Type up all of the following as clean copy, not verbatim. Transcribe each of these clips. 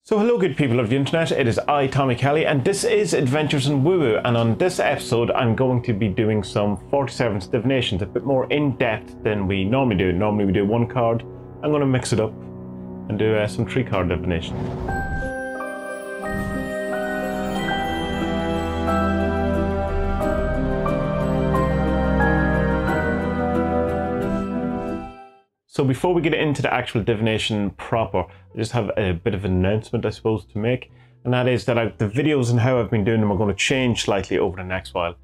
So hello good people of the internet, it is I, Tommy Kelly, and this is Adventures in Woo Woo, and on this episode I'm going to be doing some 47th divinations, a bit more in depth than we normally do. Normally we do one card. I'm going to mix it up and do some 3-card divinations. So before we get into the actual divination proper, I just have a bit of an announcement I suppose to make, and that is that the videos and how I've been doing them are going to change slightly over the next while.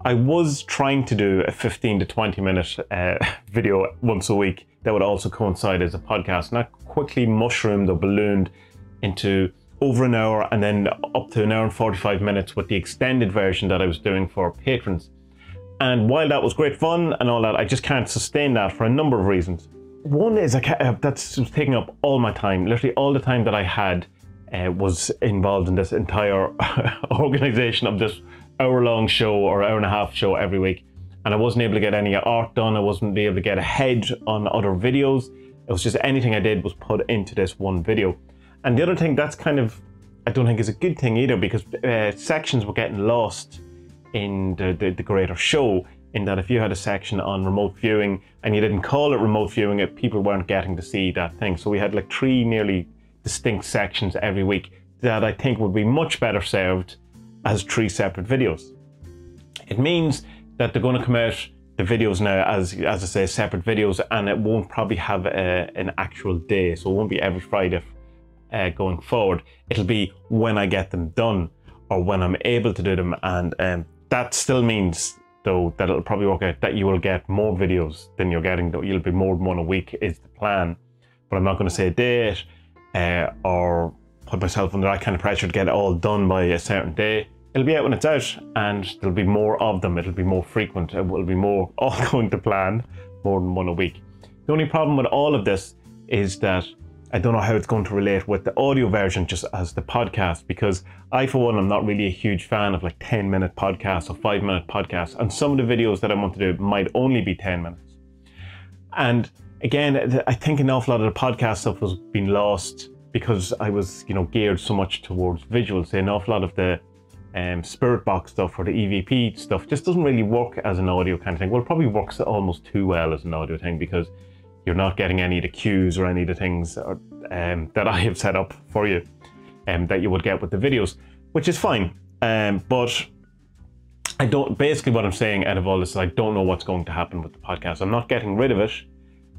I was trying to do a 15 to 20 minute video once a week that would also coincide as a podcast, and that quickly mushroomed or ballooned into over an hour and then up to an hour and 45 minutes with the extended version that I was doing for patrons. And while that was great fun and all that, I just can't sustain that for a number of reasons. One is that's taking up all my time. Literally all the time that I had was involved in this entire organization of this hour-long show or hour-and-a-half show every week, and I wasn't able to get any art done. I wasn't able to get ahead on other videos. It was just anything I did was put into this one video. And the other thing that's kind of, I don't think is a good thing either, because sections were getting lost in the greater show, in that if you had a section on remote viewing and you didn't call it remote viewing, people weren't getting to see that thing. So we had like 3 nearly distinct sections every week that I think would be much better served as 3 separate videos. It means that they're going to come out, the videos now, as I say, separate videos, and it won't probably have an actual day. So it won't be every Friday going forward. It'll be when I get them done or when I'm able to do them, and that still means though that it'll probably work out that you will get more videos than you're getting, though. You'll be more than one a week is the plan, but I'm not going to say a date or put myself under that kind of pressure to get it all done by a certain day. It'll be out when it's out, and there'll be more of them. It'll be more frequent. It will be more all going to plan, more than one a week. The only problem with all of this is that I don't know how it's going to relate with the audio version just as the podcast, because I, for one, am not really a huge fan of like 10-minute podcasts or 5-minute podcasts, and some of the videos that I want to do might only be 10 minutes. And again, I think an awful lot of the podcast stuff was being lost because I was, geared so much towards visuals. An awful lot of the Spirit Box stuff or the EVP stuff just doesn't really work as an audio kind of thing. Well, it probably works almost too well as an audio thing, because you're not getting any of the cues or any of the things that I have set up for you that you would get with the videos, which is fine. But I don't, basically what I'm saying out of all this is I don't know what's going to happen with the podcast. I'm not getting rid of it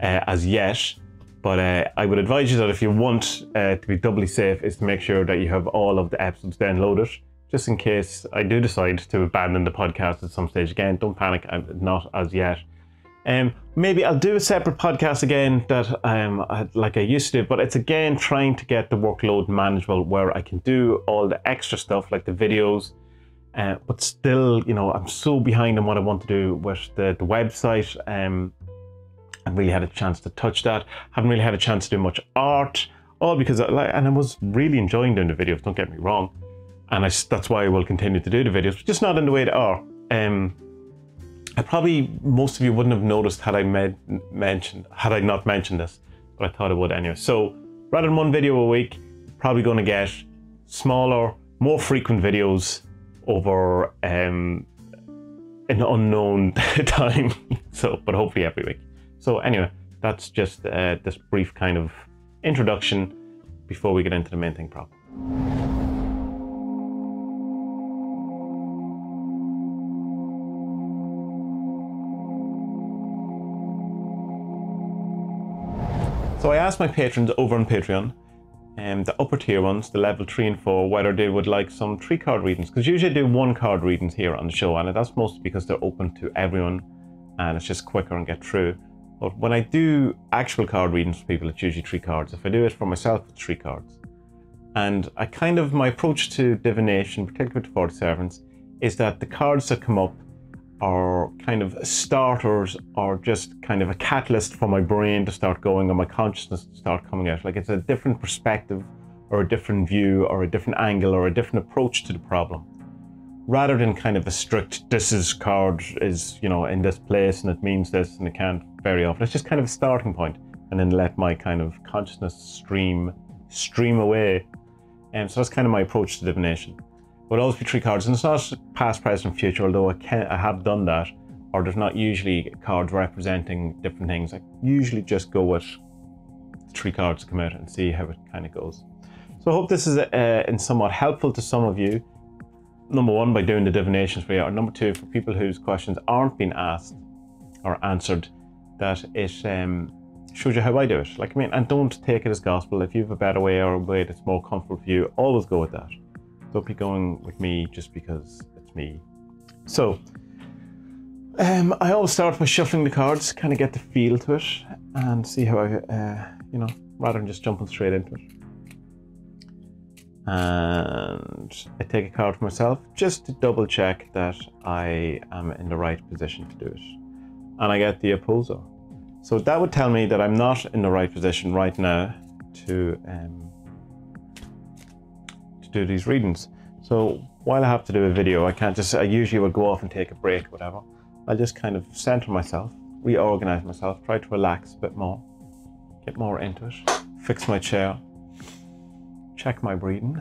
as yet, but I would advise you that if you want to be doubly safe, is to make sure that you have all of the episodes downloaded, just in case I do decide to abandon the podcast at some stage. Again, don't panic, I'm not as yet. Maybe I'll do a separate podcast again that like I used to do, but it's again trying to get the workload manageable where I can do all the extra stuff like the videos, but still, I'm so behind on what I want to do with the website. I haven't really had a chance to touch that. Haven't really had a chance to do much art, all because and I was really enjoying doing the videos, don't get me wrong, and that's why I will continue to do the videos, but just not in the way they are. Most of you wouldn't have noticed had I not mentioned this, but I thought I would anyway. So rather than one video a week, probably going to get smaller, more frequent videos over an unknown time. But hopefully every week. So anyway, that's just this brief kind of introduction before we get into the main thing proper. So I asked my patrons over on Patreon, the upper tier ones, the level 3 and 4, whether they would like some 3-card readings, because usually I do 1-card readings here on the show, and that's mostly because they're open to everyone and it's just quicker and get through. But when I do actual card readings for people, it's usually 3 cards. If I do it for myself, it's 3 cards. And my approach to divination, particularly to 47s, is that the cards that come up are kind of starters, or just kind of a catalyst for my brain to start going, or my consciousness to start coming out. Like it's a different perspective or a different view or a different angle or a different approach to the problem, rather than kind of a strict, this card is, in this place and it means this and it can't very often. It's just kind of a starting point, and then let my kind of consciousness stream away And so that's kind of my approach to divination. It would always be 3 cards, and it's not past, present, future, although I have done that, or there's not usually cards representing different things. I usually just go with 3 cards to come out and see how it kind of goes. So I hope this is in somewhat helpful to some of you. Number 1, by doing the divinations for you, or number 2, for people whose questions aren't being asked or answered, that it shows you how I do it. Like, I mean, and don't take it as gospel. If you have a better way or a way that's more comfortable for you, always go with that. Don't be going with me just because it's me. So, I always start by shuffling the cards, kind of get the feel to it, and see how I, you know, rather than just jumping straight into it. And I take a card for myself just to double check that I am in the right position to do it. And I get the opposer. So that would tell me that I'm not in the right position right now to do these readings. So while I have to do a video, I usually would go off and take a break or whatever. I'll just kind of center myself, reorganize myself, try to relax a bit more, get more into it, fix my chair, check my breathing,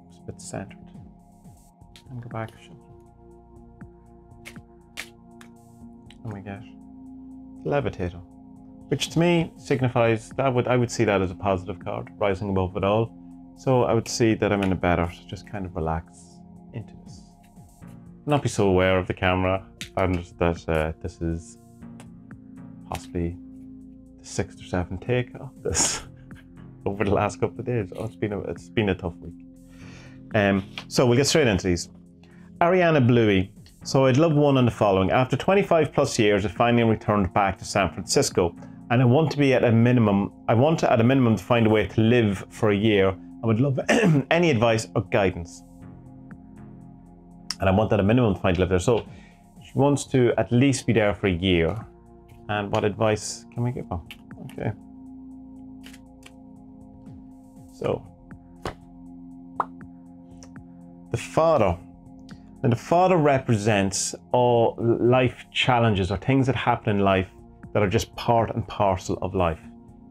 it's a bit centered, and go back. And we get Levitator, which to me signifies that I would see that as a positive card, rising above it all. So I would see that I'm in a better, just kind of relax into this. Not be so aware of the camera, and that this is possibly the 6th or 7th take of this over the last couple of days. Oh, it's been a tough week. So we'll get straight into these. Ariana Bluey. So I'd love one on the following. After 25 plus years, I finally returned back to San Francisco, and I want to at a minimum to find a way to live for a year. I would love any advice or guidance. And I want at a minimum to find a live there. So she wants to at least be there for a year. And what advice can we give her? Okay. So the father. And the father represents all life challenges or things that happen in life that are just part and parcel of life.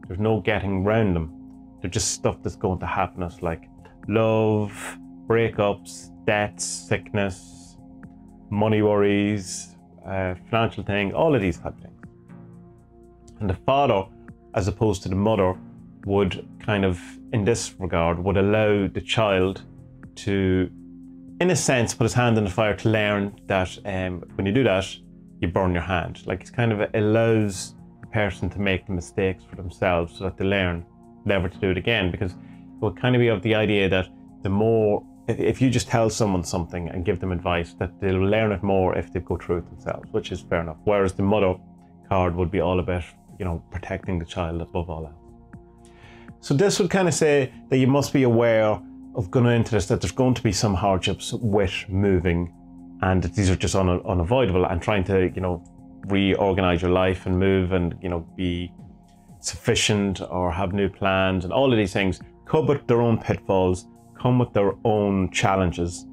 There's no getting around them. They're just stuff that's going to happen to us, like love, breakups, debts, sickness, money worries, financial things, all of these type of things. And the father, as opposed to the mother, would kind of, in this regard, would allow the child to, in a sense, put his hand in the fire to learn that when you do that, you burn your hand. Like, it kind of allows the person to make the mistakes for themselves so that they learn never to do it again, because it will kind of be of the idea that the more, if you just tell someone something and give them advice, that they'll learn it more if they go through it themselves, which is fair enough. Whereas the mother card would be all about, you know, protecting the child above all else. So this would kind of say that you must be aware of going into this, that there's going to be some hardships with moving, and that these are just unavoidable, and trying to, you know, reorganize your life and move and, you know, be sufficient or have new plans, and all of these things come with their own pitfalls, come with their own challenges,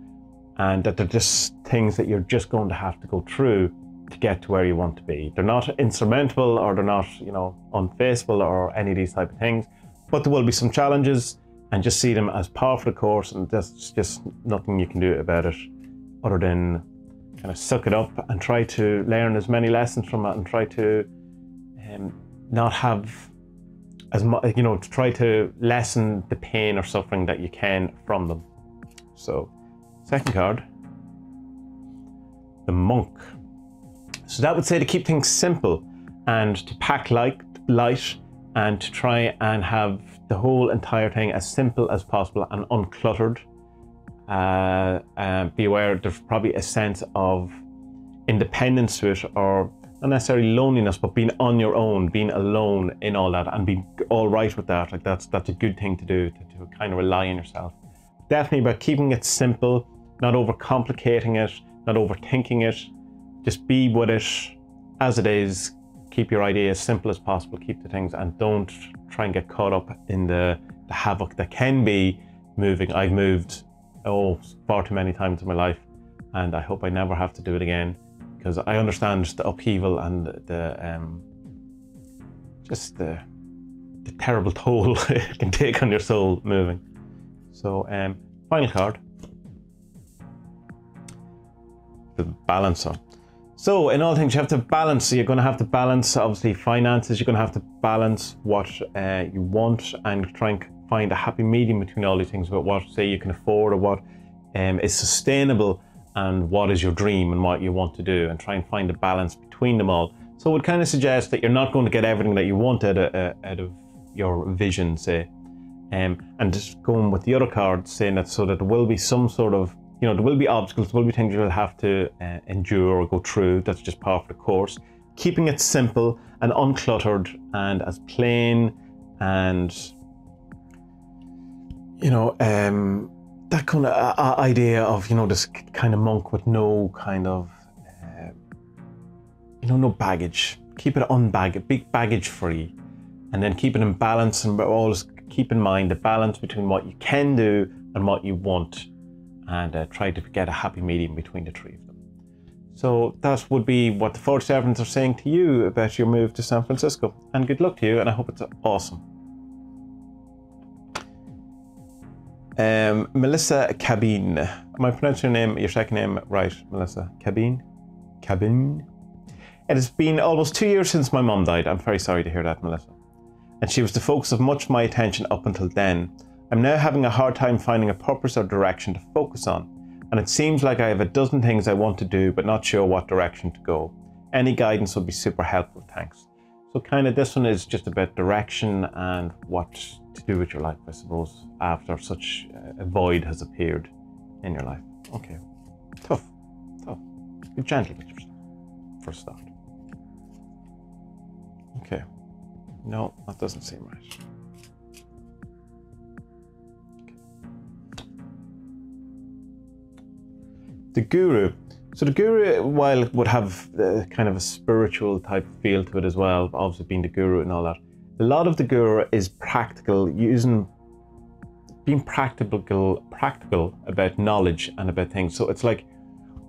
and that they're just things that you're just going to have to go through to get to where you want to be. They're not insurmountable, or they're not, you know, unfaceable, or any of these type of things, but there will be some challenges, and just see them as par for the course, and there's just nothing you can do about it other than kind of suck it up and try to learn as many lessons from it, and try to not have as much, you know, to try to lessen the pain or suffering that you can from them. So, second card, the monk. So that would say to keep things simple and to pack light, and to try and have the whole entire thing as simple as possible and uncluttered. Be aware there's probably a sense of independence to it, or not necessarily loneliness, but being on your own, being alone in all that, and being all right with that. Like, that's a good thing to do, to kind of rely on yourself. Definitely about keeping it simple, not overcomplicating it, not overthinking it. Just be with it as it is. Keep your idea as simple as possible. Keep the things, and don't try and get caught up in the havoc that can be moving. I've moved far too many times in my life, and I hope I never have to do it again, because I understand the upheaval and the the terrible toll it can take on your soul moving. So final card, the balancer. So in all things you have to balance. So you're going to have to balance obviously finances, you're going to have to balance what you want and try and find a happy medium between all these things about what say you can afford or what is sustainable and what is your dream and what you want to do, and try and find a balance between them all. So it would kind of suggest that you're not going to get everything that you want out of your vision, say. And just going with the other card, saying that so that there will be some sort of, you know, there will be obstacles, there will be things you'll have to endure or go through. That's just part of the course. Keeping it simple and uncluttered and as plain and, you know, that kind of idea of, you know, this kind of monk with no kind of, you know, no baggage. Keep it unbaggage, big baggage free, and then keep it in balance, and always keep in mind the balance between what you can do and what you want, and try to get a happy medium between the three of them. So that would be what the 47s are saying to you about your move to San Francisco, and good luck to you, and I hope it's awesome. Melissa Cabine. Am I pronouncing your second name right, Melissa? Cabine? Cabine? It has been almost 2 years since my mum died. I'm very sorry to hear that, Melissa. And she was the focus of much of my attention up until then. I'm now having a hard time finding a purpose or direction to focus on. And it seems like I have a dozen things I want to do, but not sure what direction to go. Any guidance would be super helpful, thanks. So kind of this one is just about direction and what to do with your life, I suppose, after such a void has appeared in your life. Okay, tough. Be gentle with yourself for a start. Okay, no, that doesn't seem right. Okay. The Guru. So the Guru, while it would have kind of a spiritual type feel to it as well, obviously being the Guru and all that, a lot of the Guru is practical, being practical about knowledge and about things. So it's like,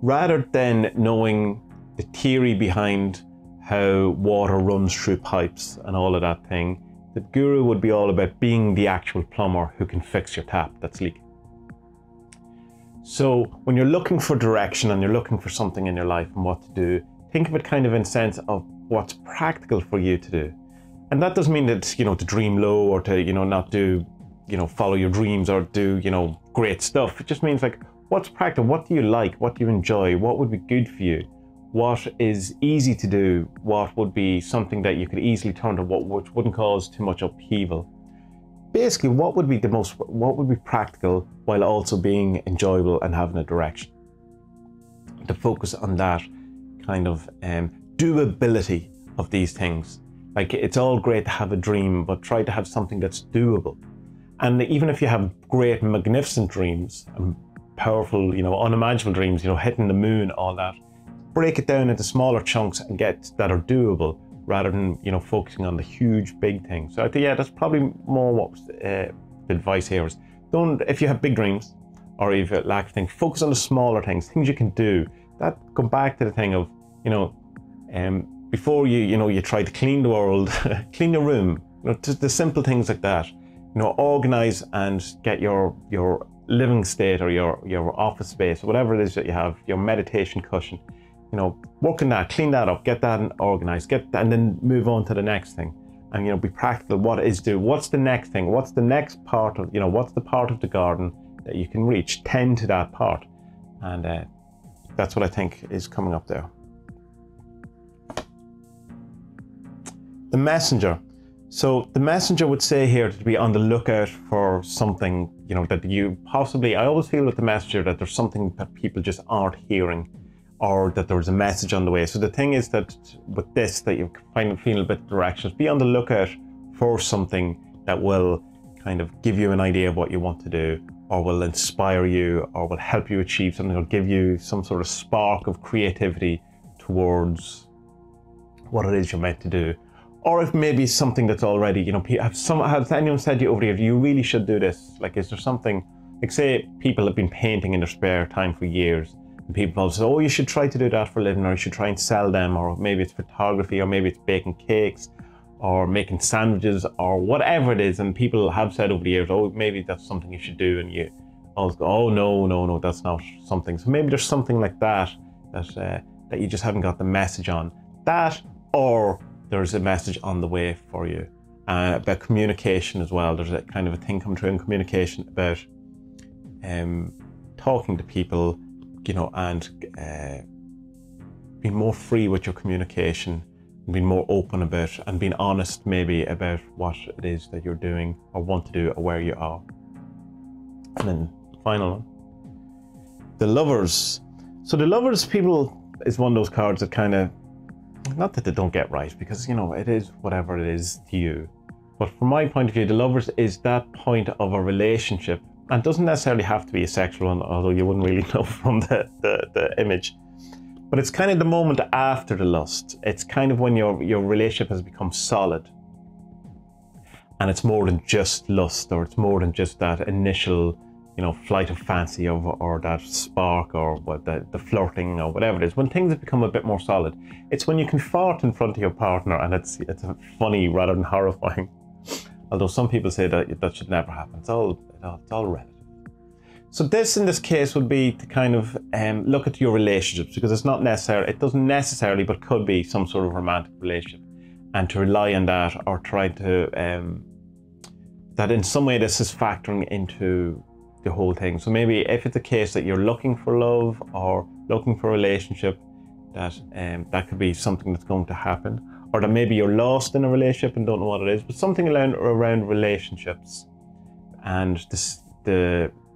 rather than knowing the theory behind how water runs through pipes and all of that thing, the Guru would be all about being the actual plumber who can fix your tap that's leaking. So when you're looking for direction and you're looking for something in your life and what to do, think of it kind of in sense of what's practical for you to do. And that doesn't mean that, you know, to dream low or to, you know, not do, you know, follow your dreams or do, you know, great stuff. It just means like, what's practical? What do you like? What do you enjoy? What would be good for you? What is easy to do? What would be something that you could easily turn to, which wouldn't cause too much upheaval? Basically, what would be practical while also being enjoyable and having a direction? To focus on that kind of doability of these things. Like, it's all great to have a dream, but try to have something that's doable. And even if you have great, magnificent dreams and powerful, you know, unimaginable dreams, you know, hitting the moon, all that, break it down into smaller chunks and get that are doable, rather than, you know, focusing on the huge big things. So I think, yeah, that's probably more what the advice here is. Don't, if you have big dreams or if you lack of things, focus on the smaller things you can do. That go back to the thing of, you know, before you try to clean the world, clean your room, you know, just the simple things like that. You know, organize and get your living state or your office space, whatever it is that you have, your meditation cushion. You know, work on that, clean that up, get that organized, and then move on to the next thing. And, you know, be practical. What's the next thing? What's the next part of, you know, what's the part of the garden that you can reach? Tend to that part. And that's what I think is coming up there. The Messenger. So the Messenger would say here to be on the lookout for something, you know, that you possibly, I always feel with the Messenger that there's something that people just aren't hearing, or that there's a message on the way. So the thing is that with this, that you feel a bit directions, be on the lookout for something that will kind of give you an idea of what you want to do, or will inspire you, or will help you achieve something, or give you some sort of spark of creativity towards what it is you're meant to do. Or if maybe something that's already, you know, has anyone said to you over the years, you really should do this? Like, is there something, like say people have been painting in their spare time for years, and people say, oh, you should try to do that for a living, or you should try and sell them, or maybe it's photography, or maybe it's baking cakes, or making sandwiches or whatever it is. And people have said over the years, oh, maybe that's something you should do. And you always go, oh, no, that's not something. So maybe there's something like that that you just haven't got the message on. That, or there's a message on the way for you. About communication as well. There's a kind of a thing come true in communication about talking to people, you know, and being more free with your communication, and being more open about and being honest maybe about what it is that you're doing or want to do or where you are. And then the final one, the Lovers. So the Lovers, people, is one of those cards that kind of, not that they don't get right, because, you know, it is whatever it is to you. But from my point of view, the Lovers is that point of a relationship, and it doesn't necessarily have to be a sexual one, although you wouldn't really know from the image. But it's kind of the moment after the lust. It's kind of when your relationship has become solid. And it's more than just lust, or it's more than just that initial, you know, flight of fancy or that spark, or what the flirting or whatever it is. When things have become a bit more solid, it's when you can fart in front of your partner, and it's funny rather than horrifying. Although some people say that should never happen. It's all relative. So this, in this case, would be to kind of look at your relationships, because it's not necessarily, it doesn't necessarily, but could be some sort of romantic relationship, and to rely on that, or try to, that in some way this is factoring into the whole thing. So maybe if it's a case that you're looking for love or looking for a relationship, that could be something that's going to happen. Or that maybe you're lost in a relationship and don't know what it is, but something around relationships, and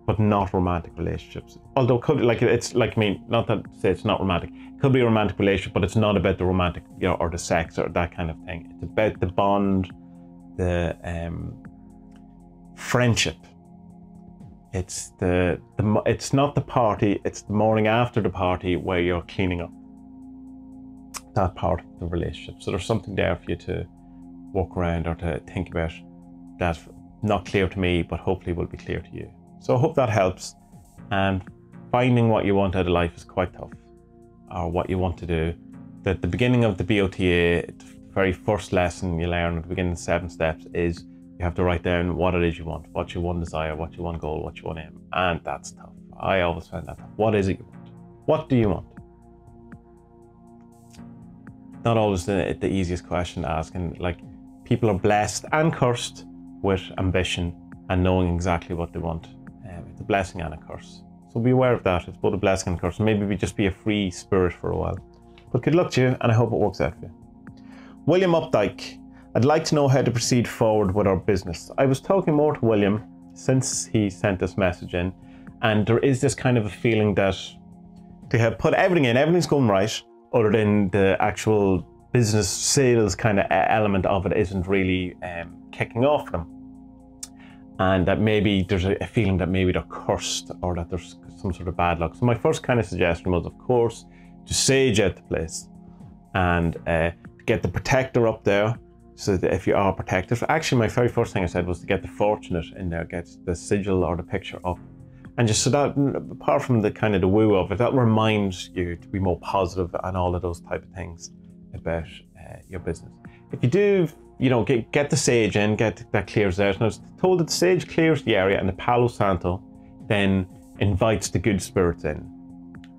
but not romantic relationships. Although it's like, I mean, not that to say it's not romantic. It could be a romantic relationship, but it's not about the romantic, you know, or the sex or that kind of thing. It's about the bond, the friendship. It's it's not the party. It's the morning after the party where you're cleaning up that part of the relationship. So there's something there for you to walk around or to think about that's not clear to me, but hopefully will be clear to you. So I hope that helps. And finding what you want out of life is quite tough, or what you want to do. At the beginning of the BOTA, the very first lesson you learn at the beginning of 7 steps is you have to write down what it is you want, what you want desire, what you want goal, what you want aim. And that's tough. I always find that tough. What is it you want? What do you want? Not always the easiest question to ask. And like, people are blessed and cursed with ambition and knowing exactly what they want. It's a blessing and a curse. So be aware of that. It's both a blessing and a curse. Maybe we just be a free spirit for a while. But good luck to you, and I hope it works out for you. William Updike. I'd like to know how to proceed forward with our business. I was talking more to William since he sent this message in, and there is this kind of a feeling that they have put everything in, everything's going right, other than the actual business sales kind of element of it isn't really kicking off for them. And that maybe there's a feeling that maybe they're cursed, or that there's some sort of bad luck. So my first kind of suggestion was, of course, to sage out the place and get the protector up there, so that if you are protected. Actually, my very first thing I said was to get the fortunate in there, get the sigil or the picture up. And just so that, apart from the kind of the woo of it, that reminds you to be more positive and all of those type of things about your business. If you do, you know, get the sage in, get that clears out. And I was told that the sage clears the area, and the Palo Santo then invites the good spirits in.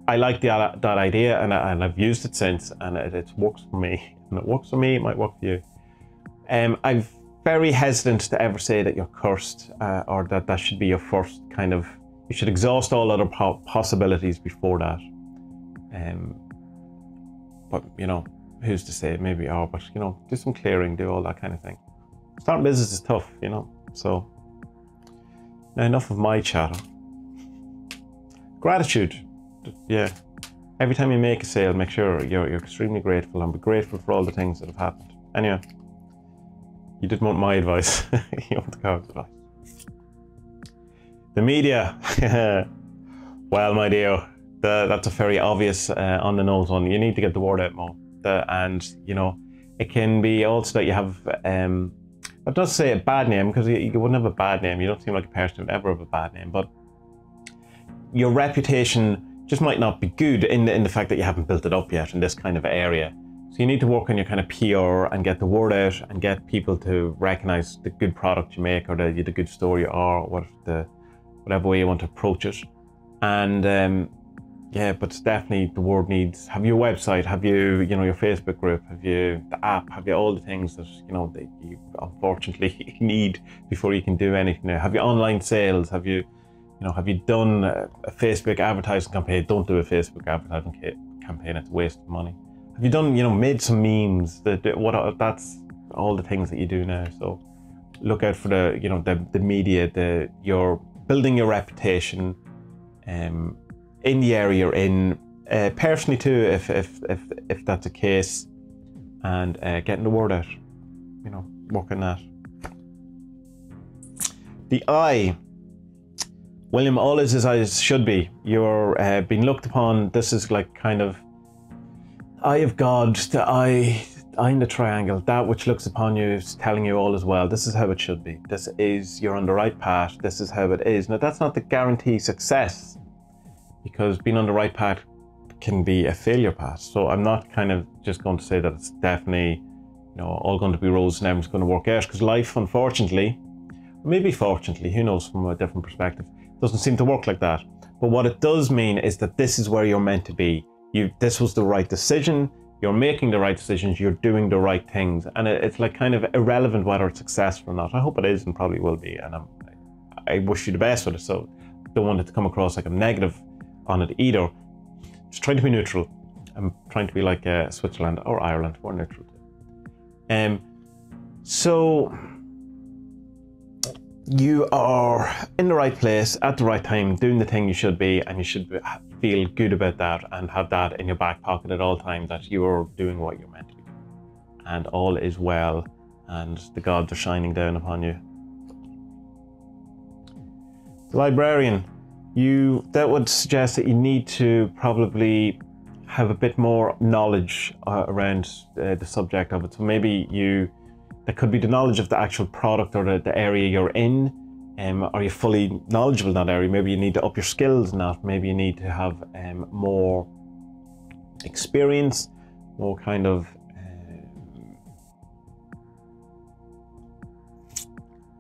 I like that idea, and I've used it since, and it works for me. And it works for me, it might work for you. I'm very hesitant to ever say that you're cursed, or that should be your first kind of, you should exhaust all other possibilities before that. But, you know, who's to say? Maybe you are, but, you know, do some clearing, do all that kind of thing. Starting business is tough, you know. So, now enough of my chatter. Gratitude. Yeah. Every time you make a sale, make sure you're extremely grateful, and be grateful for all the things that have happened. Anyway, you didn't want my advice. You want the card's advice. The media. Well, my dear, that's a very obvious on the nose one. You need to get the word out more. And, you know, it can be also that you have, but not to say a bad name, because you wouldn't have a bad name. You don't seem like a person who would ever have a bad name, but your reputation just might not be good in the fact that you haven't built it up yet in this kind of area. So you need to work on your kind of PR and get the word out and get people to recognize the good product you make, or the good story, or whatever way you want to approach it. And yeah, but it's definitely the word needs. Have your website, have you your Facebook group, have you the app, have you all the things that that you unfortunately need before you can do anything now. Have you online sales? Have you have you done a Facebook advertising campaign? Don't do a Facebook advertising campaign. It's a waste of money. Have you done made some memes? That's all the things that you do now. So look out for the media. You're building your reputation in the area you're in, personally too, if that's the case, and getting the word out, work on that. The I, William, all is as I should be. You're being looked upon. This is like kind of eye of God, the eye in the triangle, that which looks upon you is telling you all is well. This is how it should be. You're on the right path. This is how it is. Now that's not to guarantee success, because being on the right path can be a failure path. So I'm not kind of just going to say that it's definitely, all going to be roses and everything's going to work out, because life, unfortunately, or maybe fortunately, who knows, from a different perspective, doesn't seem to work like that. But what it does mean is that this is where you're meant to be. This was the right decision. You're making the right decisions. You're doing the right things. And it's like kind of irrelevant whether it's successful or not. I hope it is, and probably will be. And I wish you the best with it. So don't want it to come across like I'm negative on it either. Just trying to be neutral. I'm trying to be like Switzerland or Ireland. We're neutral too. So you are in the right place at the right time, doing the thing you should be, and you should feel good about that and have that in your back pocket at all times, that you are doing what you're meant to be doing, and all is well, and the gods are shining down upon you. The Librarian, that would suggest that you need to probably have a bit more knowledge around the subject of it. So maybe that could be the knowledge of the actual product or the area you're in. Are you fully knowledgeable in that area? Maybe you need to up your skills in that. Maybe you need to have more experience, more kind of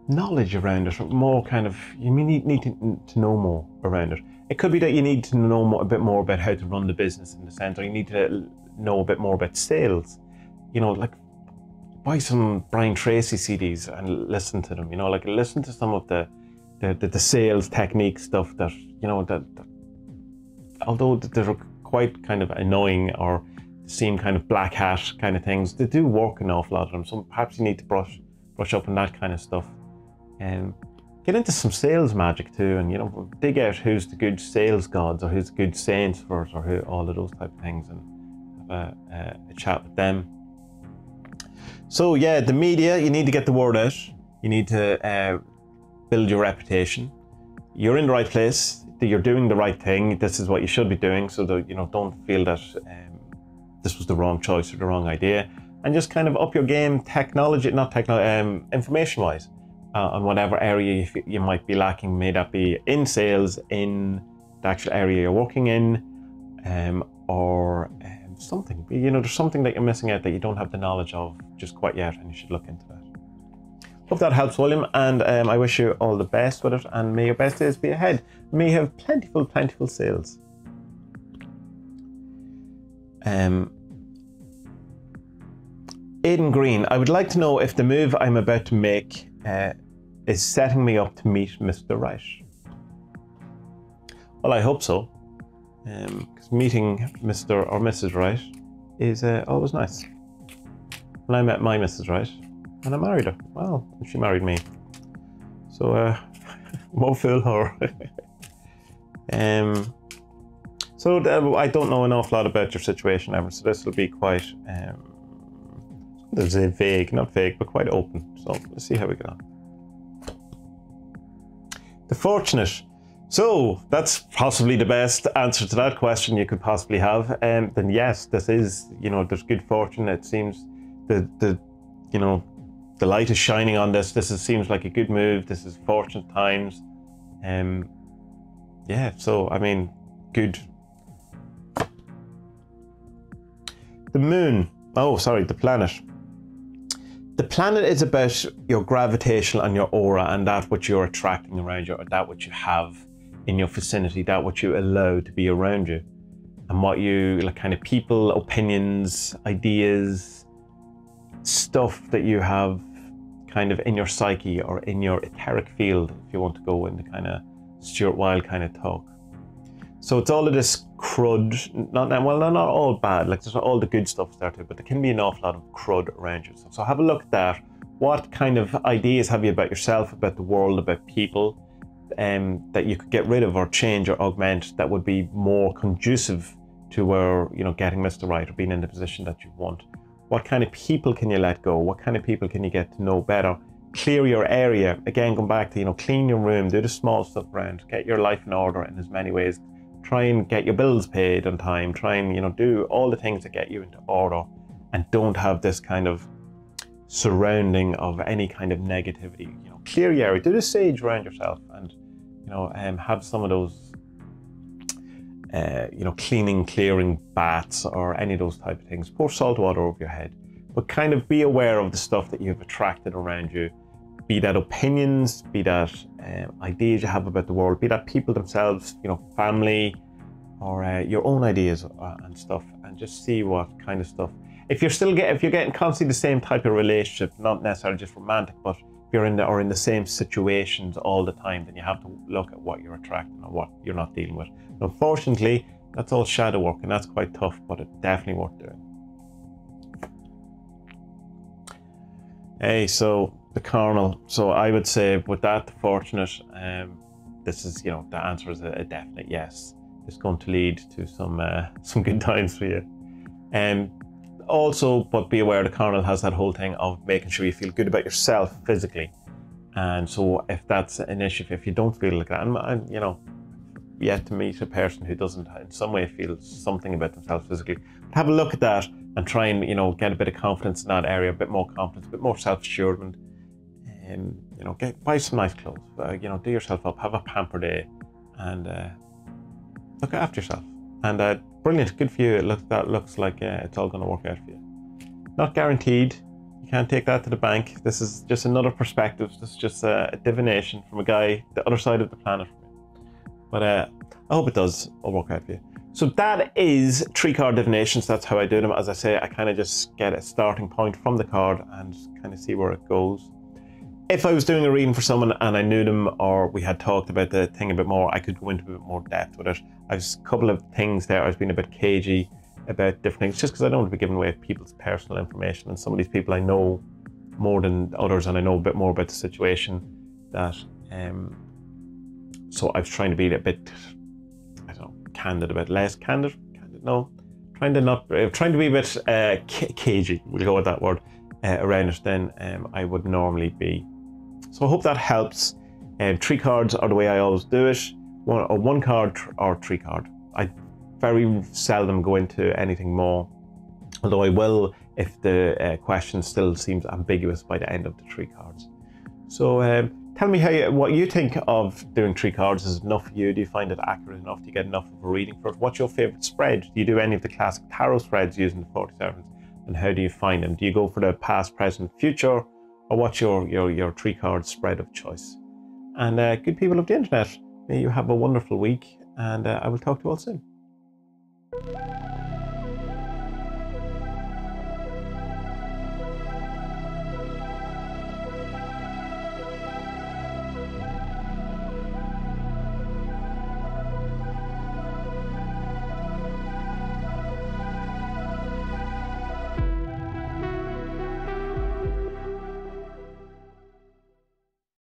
knowledge around it, more kind of, you need to know more around it. It could be that you need to know a bit more about how to run the business in the sense, or you need to know a bit more about sales. Like buy some Brian Tracy CDs and listen to them. Like listen to some of the sales technique stuff that that although they're quite kind of annoying or seem kind of black hat kind of things, they do work an awful lot of them. So perhaps you need to brush up on that kind of stuff. And get into some sales magic too, and dig out who's the good sales gods, or who's the good saints for it, or who, all of those type of things, and have a chat with them. So yeah, the media, you need to get the word out. You need to build your reputation. You're in the right place. You're doing the right thing. This is what you should be doing, so that don't feel that this was the wrong choice or the wrong idea, and just kind of up your game, information-wise. On whatever area you might be lacking, may that be in sales, in the actual area you're working in, or something. There's something that you're missing out that you don't have the knowledge of just quite yet, and you should look into that. Hope that helps, William, and I wish you all the best with it, and may your best days be ahead. May you have plentiful sales. Aidan Green, I would like to know if the move I'm about to make is setting me up to meet Mr. Right. Well, I hope so, because meeting Mr. or Mrs. Right is always nice. When I met my Mrs. Right, and I married her, well, she married me. So, won't fool her. So I don't know an awful lot about your situation ever, so this will be quite, there's a vague, not vague, but quite open. So let's see how we get on. The Fortunate. So that's possibly the best answer to that question you could possibly have. Then yes, this is, there's good fortune. It seems the light is shining on this. Seems like a good move. This is fortunate times. Yeah, so I mean, good. The Moon. oh, sorry, the planet. The planet is about your gravitational and your aura and that which you're attracting around you, or that which you have in your vicinity, that which you allow to be around you, and what you, like, kind of people, opinions, ideas, stuff that you have kind of in your psyche or in your etheric field, if you want to go into kind of Stuart Wilde kind of talk. So it's all of this crud, not all bad, like there's all the good stuff there too, but there can be an awful lot of crud around you. So have a look at that. What kind of ideas have you about yourself, about the world, about people, that you could get rid of or change or augment that would be more conducive to where, you know, getting Mr. Right or being in the position that you want? What kind of people can you let go? What kind of people can you get to know better? Clear your area. Again, going back to, you know, clean your room, do the small stuff around, get your life in order in as many ways. Try and get your bills paid on time. Try and, you know, do all the things that get you into order, and don't have this kind of surrounding of any kind of negativity. You know, clear your area, do the sage around yourself, and, you know, have some of those, you know, clearing baths or any of those type of things. Pour salt water over your head, but kind of be aware of the stuff that you've attracted around you, be that opinions, be that ideas you have about the world, be that people themselves, you know, family, or your own ideas and stuff, and just see what kind of stuff. If you're getting constantly the same type of relationship, not necessarily just romantic, but if you're in the same situations all the time, then you have to look at what you're attracting or what you're not dealing with. And unfortunately, that's all shadow work, and that's quite tough, but it's definitely worth doing. Hey, so the kernel. So I would say with that, the fortunate, this is, you know, the answer is a definite yes. It's going to lead to some good times for you. Also, but be aware the kernel has that whole thing of making sure you feel good about yourself physically. And so if that's an issue, if you don't feel like that, and you know, yet to meet a person who doesn't in some way feel something about themselves physically, have a look at that and try and, you know, get a bit of confidence in that area, a bit more confidence, a bit more self-assurement. You know, buy some nice clothes, you know, do yourself up, have a pamper day, and look after yourself. And brilliant, good for you. That looks like it's all going to work out for you. Not guaranteed. You can't take that to the bank. This is just another perspective. This is just a divination from a guy the other side of the planet. But I hope it does all work out for you. So that is 3-card divinations. That's how I do them. As I say, I kind of just get a starting point from the card and kind of see where it goes. If I was doing a reading for someone and I knew them, or we had talked about the thing a bit more, I could go into a bit more depth with it. I've a couple of things there. I've been a bit cagey about different things, just because I don't want to be giving away people's personal information. And some of these people I know more than others, and I know a bit more about the situation. That so I was trying to be a bit, I don't know, candid, a bit less candid. No, trying to be a bit cagey. We'll go with that word around it than I would normally be. So I hope that helps. 3 cards are the way I always do it. One card or 3 card. I very seldom go into anything more, although I will if the question still seems ambiguous by the end of the 3 cards. So tell me what you think of doing 3 cards. Is it enough for you? Do you find it accurate enough? Do you get enough of a reading for it? What's your favorite spread? Do you do any of the classic tarot spreads using the 47s? And how do you find them? Do you go for the past, present, future, or what's your 3-card spread of choice? And good people of the internet, may you have a wonderful week, and I will talk to you all soon.